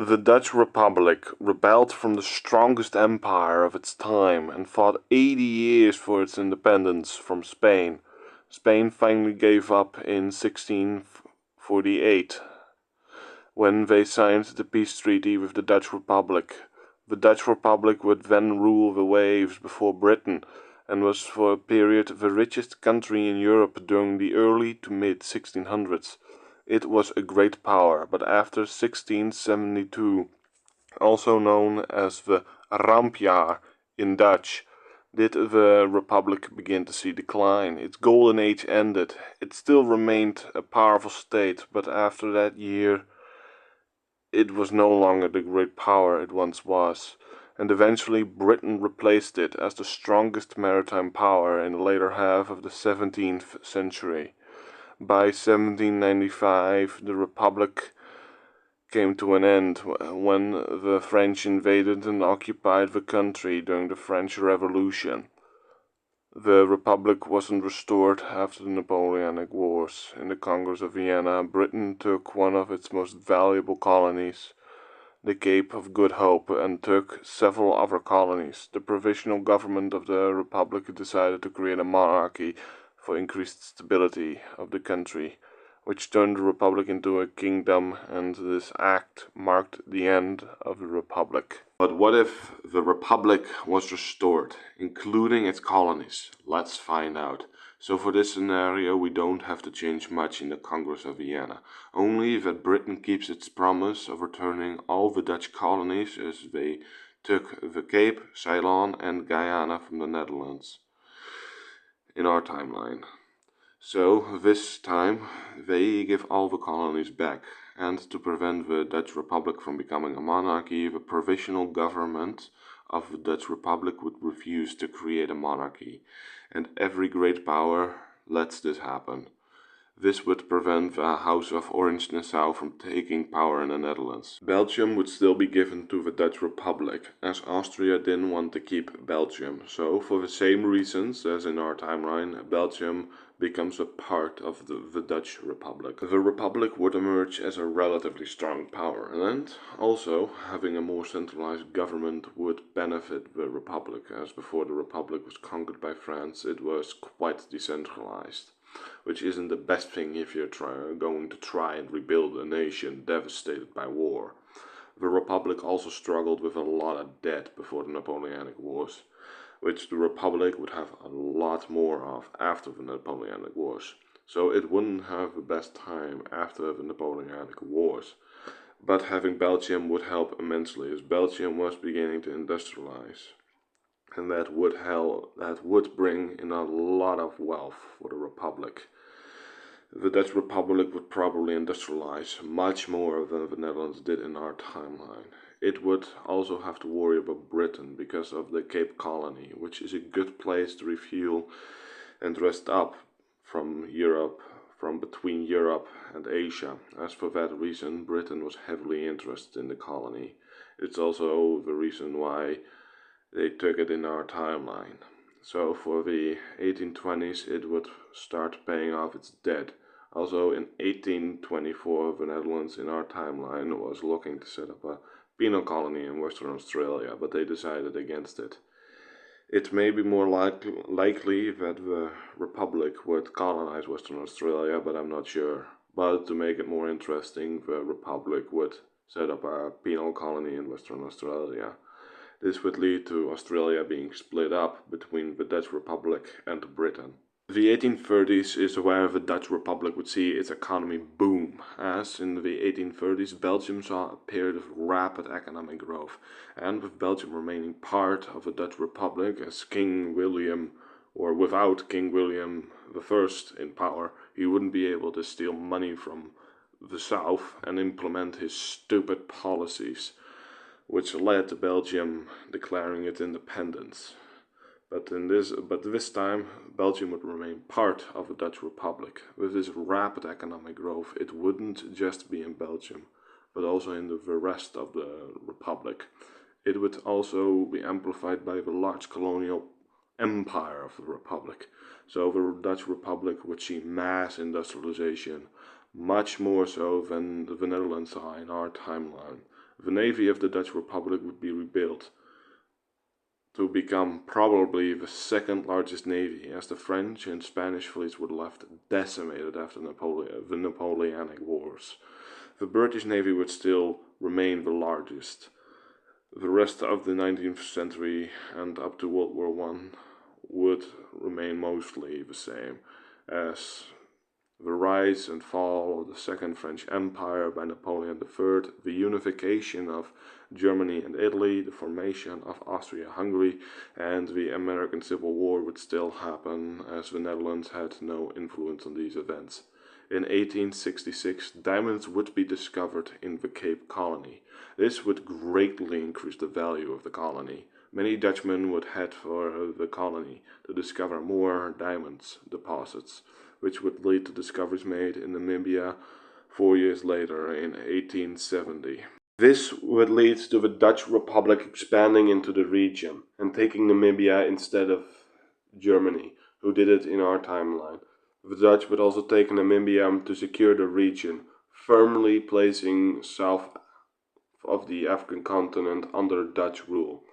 The Dutch Republic rebelled from the strongest empire of its time and fought 80 years for its independence from Spain. Spain finally gave up in 1648 when they signed the peace treaty with the Dutch Republic. The Dutch Republic would then rule the waves before Britain and was for a period the richest country in Europe during the early to mid-1600s. It was a great power, but after 1672, also known as the Rampjaar in Dutch, did the Republic begin to see decline. Its golden age ended. It still remained a powerful state, but after that year it was no longer the great power it once was, and eventually Britain replaced it as the strongest maritime power in the later half of the 17th century. By 1795 the Republic came to an end when the French invaded and occupied the country during the French Revolution. The Republic wasn't restored after the Napoleonic Wars. In the Congress of Vienna, Britain took one of its most valuable colonies, the Cape of Good Hope, and took several other colonies. The provisional government of the Republic decided to create a monarchy for increased stability of the country, which turned the Republic into a kingdom, and this act marked the end of the Republic. But what if the Republic was restored, including its colonies? Let's find out. So for this scenario we don't have to change much in the Congress of Vienna, only that Britain keeps its promise of returning all the Dutch colonies as they took the Cape, Ceylon and Guyana from the Netherlands in our timeline. So this time they give all the colonies back, and to prevent the Dutch Republic from becoming a monarchy, the provisional government of the Dutch Republic would refuse to create a monarchy, and every great power lets this happen. This would prevent the House of Orange-Nassau from taking power in the Netherlands. Belgium would still be given to the Dutch Republic, as Austria didn't want to keep Belgium. So, for the same reasons as in our timeline, Belgium becomes a part of the Dutch Republic. The Republic would emerge as a relatively strong power, and also having a more centralized government would benefit the Republic, as before the Republic was conquered by France, it was quite decentralized, which isn't the best thing if you're going to try and rebuild a nation devastated by war. The Republic also struggled with a lot of debt before the Napoleonic Wars, which the Republic would have a lot more of after the Napoleonic Wars. So it wouldn't have the best time after the Napoleonic Wars. But having Belgium would help immensely, as Belgium was beginning to industrialize. And that would bring in a lot of wealth for the Republic. The Dutch Republic would probably industrialize much more than the Netherlands did in our timeline. It would also have to worry about Britain because of the Cape Colony, which is a good place to refuel and rest up from between Europe and Asia. As for that reason, Britain was heavily interested in the colony. It's also the reason why they took it in our timeline. So for the 1820s it would start paying off its debt. Also in 1824 the Netherlands in our timeline was looking to set up a penal colony in Western Australia, but they decided against it. It may be more likely that the Republic would colonize Western Australia, but I'm not sure. But to make it more interesting, the Republic would set up a penal colony in Western Australia. This would lead to Australia being split up between the Dutch Republic and Britain. The 1830s is where the Dutch Republic would see its economy boom, as in the 1830s Belgium saw a period of rapid economic growth, and with Belgium remaining part of the Dutch Republic as King William, or without King William I in power, he wouldn't be able to steal money from the south and implement his stupid policies, which led to Belgium declaring its independence. But this time, Belgium would remain part of the Dutch Republic. With this rapid economic growth, it wouldn't just be in Belgium, but also in the rest of the Republic. It would also be amplified by the large colonial empire of the Republic. So the Dutch Republic would see mass industrialization, much more so than the Netherlands saw in our timeline. The navy of the Dutch Republic would be rebuilt to become probably the second largest navy, as the French and Spanish fleets were left decimated after the Napoleonic Wars. The British Navy would still remain the largest. The rest of the 19th century and up to World War I would remain mostly the same, as the rise and fall of the Second French Empire by Napoleon III, the unification of Germany and Italy, the formation of Austria-Hungary, and the American Civil War would still happen, as the Netherlands had no influence on these events. In 1866, diamonds would be discovered in the Cape Colony. This would greatly increase the value of the colony. Many Dutchmen would head for the colony to discover more diamonds deposits, which would lead to discoveries made in Namibia 4 years later in 1870. This would lead to the Dutch Republic expanding into the region and taking Namibia instead of Germany, who did it in our timeline. The Dutch would also take Namibia to secure the region, firmly placing south of the African continent under Dutch rule.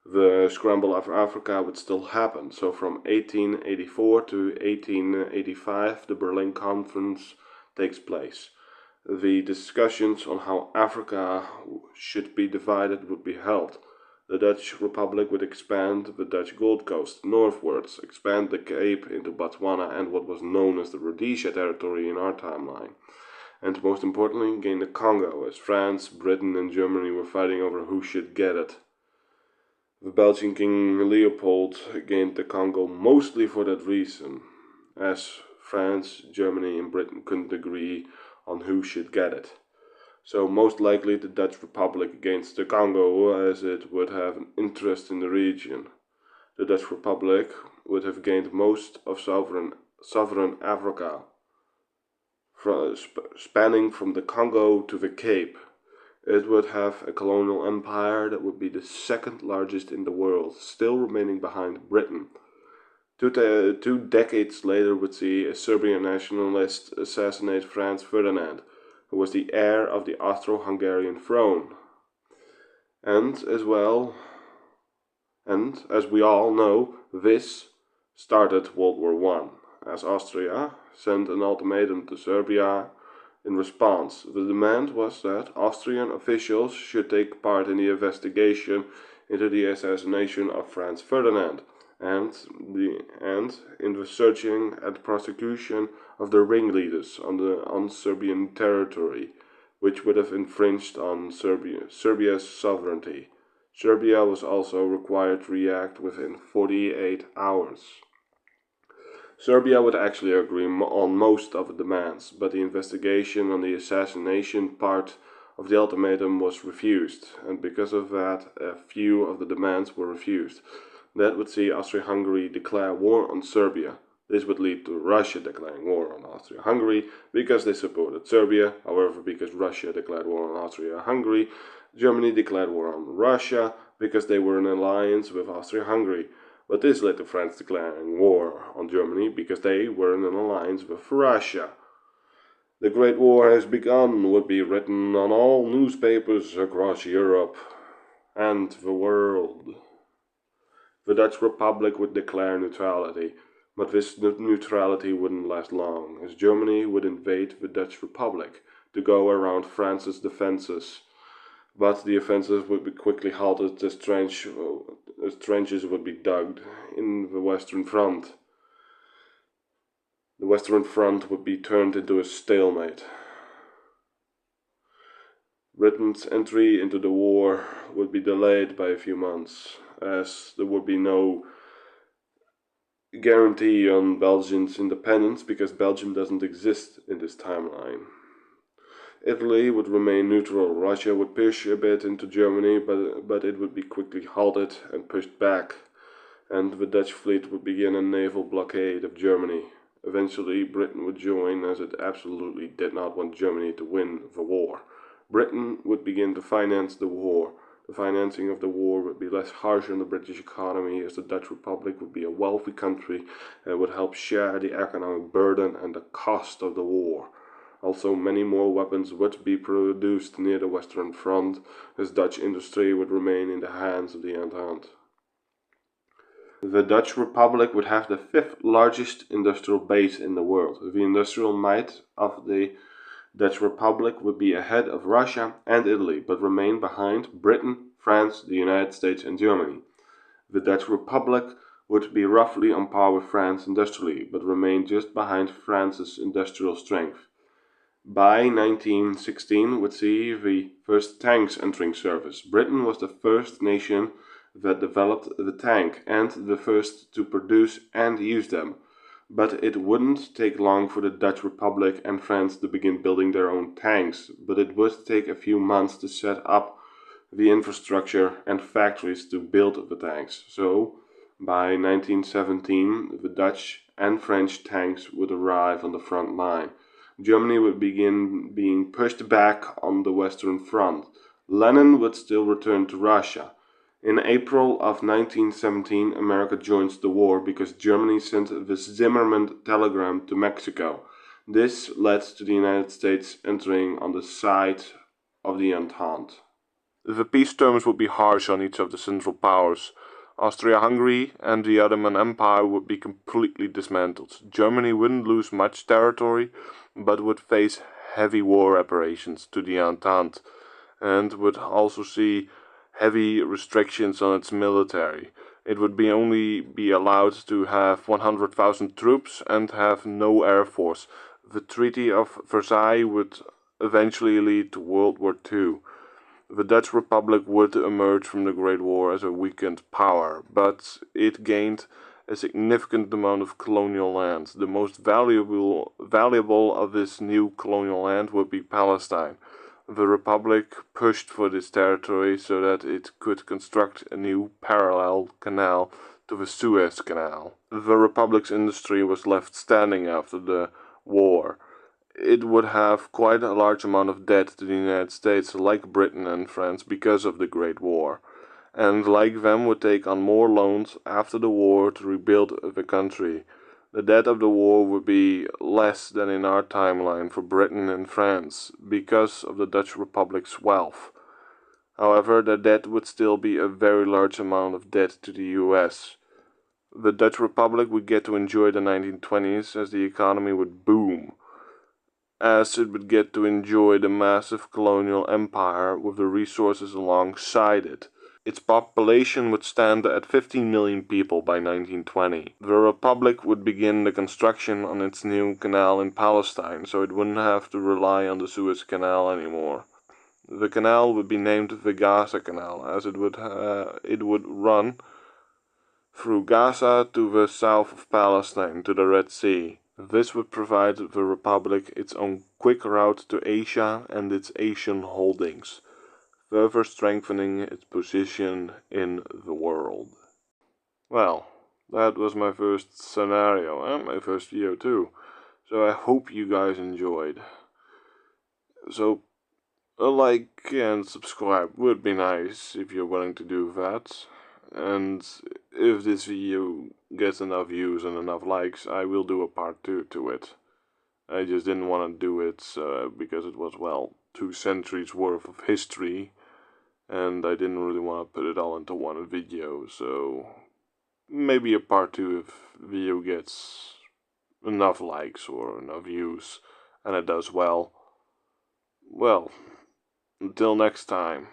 The scramble of Africa would still happen, so from 1884 to 1885 the Berlin Conference takes place. The discussions on how Africa should be divided would be held. The Dutch Republic would expand the Dutch Gold Coast northwards, expand the Cape into Botswana and what was known as the Rhodesia territory in our timeline, and most importantly gain the Congo, as France, Britain and Germany were fighting over who should get it. The Belgian King Leopold gained the Congo mostly for that reason, as France, Germany and Britain couldn't agree on who should get it. So most likely the Dutch Republic gains the Congo, as it would have an interest in the region. The Dutch Republic would have gained most of sovereign Africa, spanning from the Congo to the Cape. It would have a colonial empire that would be the second largest in the world, still remaining behind Britain. Two decades later would see a Serbian nationalist assassinate Franz Ferdinand, who was the heir of the Austro-Hungarian throne. And as we all know, this started World War I, as Austria sent an ultimatum to Serbia. In response, the demand was that Austrian officials should take part in the investigation into the assassination of Franz Ferdinand and in the searching and prosecution of the ringleaders on Serbian territory, which would have infringed on Serbia's sovereignty. Serbia was also required to react within 48 hours. Serbia would actually agree on most of the demands, but the investigation on the assassination part of the ultimatum was refused, and because of that, a few of the demands were refused. That would see Austria-Hungary declare war on Serbia. This would lead to Russia declaring war on Austria-Hungary because they supported Serbia. However, because Russia declared war on Austria-Hungary, Germany declared war on Russia because they were in alliance with Austria-Hungary. But this led to France declaring war on Germany because they were in an alliance with Russia. The Great War has begun would be written on all newspapers across Europe and the world. The Dutch Republic would declare neutrality, but this neutrality wouldn't last long, as Germany would invade the Dutch Republic to go around France's defenses. But the offensive would be quickly halted as trenches would be dug in the Western Front. The Western Front would be turned into a stalemate. Britain's entry into the war would be delayed by a few months, as there would be no guarantee on Belgium's independence because Belgium doesn't exist in this timeline. Italy would remain neutral. Russia would push a bit into Germany, but it would be quickly halted and pushed back, and the Dutch fleet would begin a naval blockade of Germany. Eventually, Britain would join, as it absolutely did not want Germany to win the war. Britain would begin to finance the war. The financing of the war would be less harsh on the British economy, as the Dutch Republic would be a wealthy country and would help share the economic burden and the cost of the war. Also, many more weapons would be produced near the Western Front, as Dutch industry would remain in the hands of the Entente. The Dutch Republic would have the fifth largest industrial base in the world. The industrial might of the Dutch Republic would be ahead of Russia and Italy, but remain behind Britain, France, the United States, and Germany. The Dutch Republic would be roughly on par with France industrially, but remain just behind France's industrial strength. By 1916 would see the first tanks entering service. Britain was the first nation that developed the tank and the first to produce and use them. But it wouldn't take long for the Dutch Republic and France to begin building their own tanks, but it would take a few months to set up the infrastructure and factories to build the tanks. So, by 1917, the Dutch and French tanks would arrive on the front line. Germany would begin being pushed back on the Western Front. Lenin would still return to Russia. In April of 1917, America joins the war because Germany sent the Zimmermann telegram to Mexico. This led to the United States entering on the side of the Entente. The peace terms would be harsh on each of the Central Powers. Austria-Hungary and the Ottoman Empire would be completely dismantled. Germany wouldn't lose much territory, but would face heavy war reparations to the Entente, and would also see heavy restrictions on its military. It would only be allowed to have 100,000 troops and have no air force. The Treaty of Versailles would eventually lead to World War II. The Dutch Republic would emerge from the Great War as a weakened power, but it gained a significant amount of colonial land. The most valuable of this new colonial land would be Palestine. The Republic pushed for this territory so that it could construct a new parallel canal to the Suez Canal. The Republic's industry was left standing after the war. It would have quite a large amount of debt to the United States, like Britain and France, because of the Great War, and like them would take on more loans after the war to rebuild the country. The debt of the war would be less than in our timeline for Britain and France, because of the Dutch Republic's wealth. However, the debt would still be a very large amount of debt to the US. The Dutch Republic would get to enjoy the 1920s as the economy would boom, as it would get to enjoy the massive colonial empire with the resources alongside it. Its population would stand at 15 million people by 1920. The Republic would begin the construction on its new canal in Palestine, so it wouldn't have to rely on the Suez Canal anymore. The canal would be named the Gaza Canal, as it would run through Gaza to the south of Palestine, to the Red Sea. This would provide the Republic its own quick route to Asia and its Asian holdings, further strengthening its position in the world. Well, that was my first scenario and my first video too, so I hope you guys enjoyed. So, a like and subscribe would be nice if you're willing to do that. And if this video gets enough views and enough likes, I will do a part 2 to it. I just didn't want to do it because it was, well, 2 centuries worth of history, and I didn't really want to put it all into one video, so maybe a part 2 if the video gets enough likes or enough views, and it does well. Well, until next time.